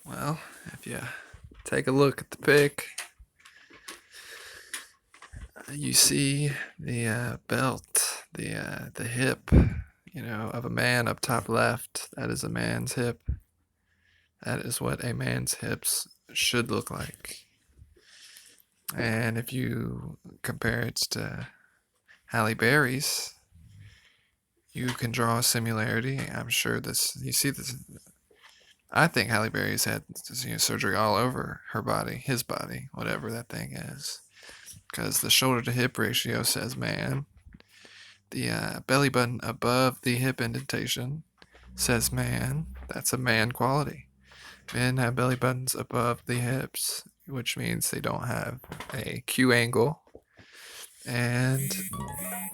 Well, if you take a look at the pic, you see the belt, the hip, of a man up top left. That is a man's hip. That is what a man's hips should look like. And if you compare it to Halle Berry's, you can draw a similarity. I'm sure this. You see this. I think Halle Berry's had surgery all over her body, his body, whatever that thing is, because the shoulder to hip ratio says man. The belly button above the hip indentation says man. That's a man quality. Men have belly buttons above the hips, which means they don't have a Q angle and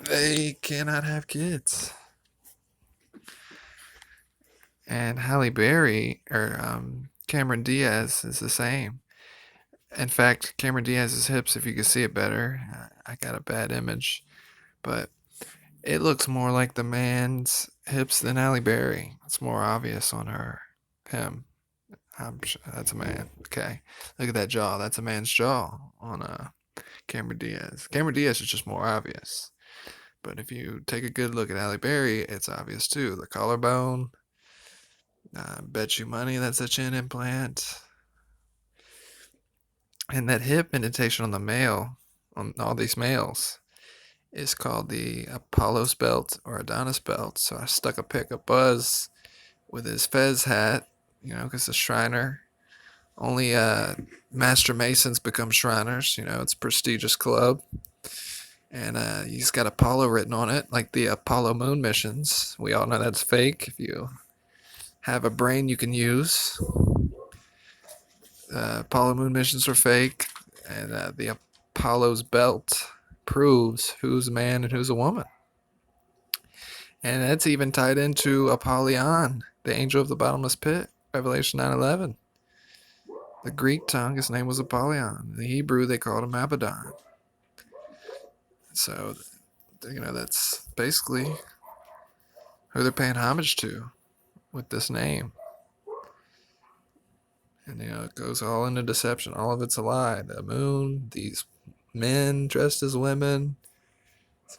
they cannot have kids. And Halle Berry or Cameron Diaz is the same. In fact, Cameron Diaz's hips, if you could see it better, I got a bad image, but it looks more like the man's hips than Halle Berry. It's more obvious on him. I'm sure that's a man. Okay, look at that jaw. That's a man's jaw on Cameron Diaz. Cameron Diaz is just more obvious. But if you take a good look at Halle Berry, it's obvious too. The collarbone. Bet you money that's a chin implant. And that hip indentation on the male, on all these males, is called the Apollos belt or Adonis belt. So I stuck a pic of Buzz with his fez hat, because the Shriner, only Master Masons become Shriners. It's a prestigious club. And he's got Apollo written on it, like the Apollo moon missions. We all know that's fake. If you have a brain you can use, Apollo moon missions are fake. And the Apollo's belt proves who's a man and who's a woman. And that's even tied into Apollyon, the angel of the bottomless pit, Revelation 9:11. The Greek tongue, his name was Apollyon. The Hebrew, they called him Abaddon. So, that's basically who they're paying homage to with this name. And, it goes all into deception. All of it's a lie. The moon, these men dressed as women.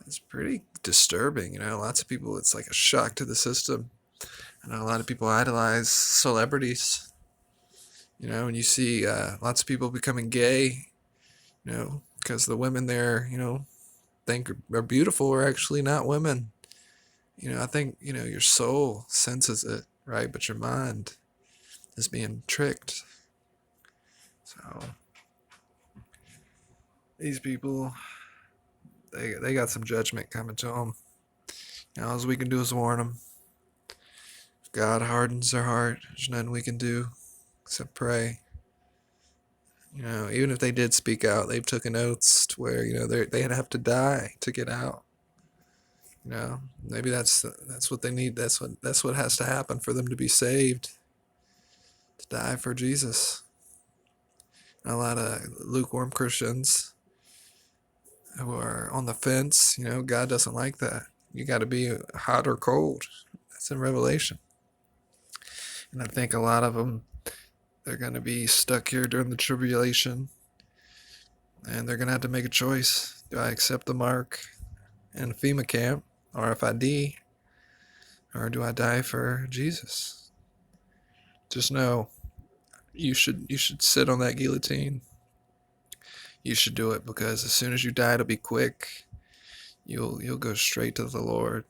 It's pretty disturbing. Lots of people, it's like a shock to the system. I know a lot of people idolize celebrities. When you see lots of people becoming gay, because the women there, think are beautiful are actually not women. I think, your soul senses it, right? But your mind is being tricked. So these people, they got some judgment coming to them. All we can do is warn them. If God hardens their heart, there's nothing we can do except pray. Even if they did speak out, they've taken oaths to where they'd have to die to get out. Maybe that's what they need. That's what has to happen for them to be saved. To die for Jesus. And a lot of lukewarm Christians who are on the fence. God doesn't like that. You got to be hot or cold. That's in Revelation. And I think a lot of them, they're going to be stuck here during the tribulation. And they're going to have to make a choice. Do I accept the mark in FEMA camp, RFID, or do I die for Jesus? Just know you should sit on that guillotine. You should do it, because as soon as you die, it'll be quick. You'll go straight to the Lord,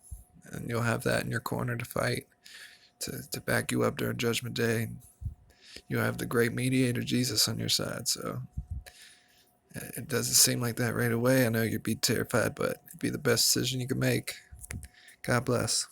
and you'll have that in your corner to fight, to back you up during Judgment Day. You'll have the great mediator Jesus on your side. So it doesn't seem like that right away. I know you'd be terrified, but it'd be the best decision you could make. God bless.